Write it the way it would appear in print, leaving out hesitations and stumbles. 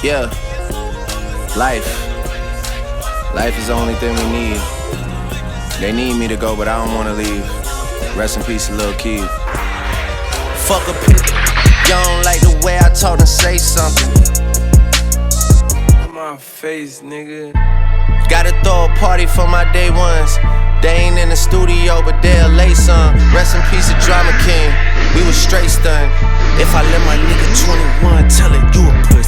Yeah, life. Life is the only thing we need. They need me to go, but I don't wanna leave. Rest in peace, Lil Keith. Fuck a bitch, you don't like the way I talk and say something. In my face, nigga. Gotta throw a party for my day ones. They ain't in the studio, but they'll lay some. Rest in peace, the Drama King. We was straight stunned. If I let my nigga 21 tell it, you a pussy.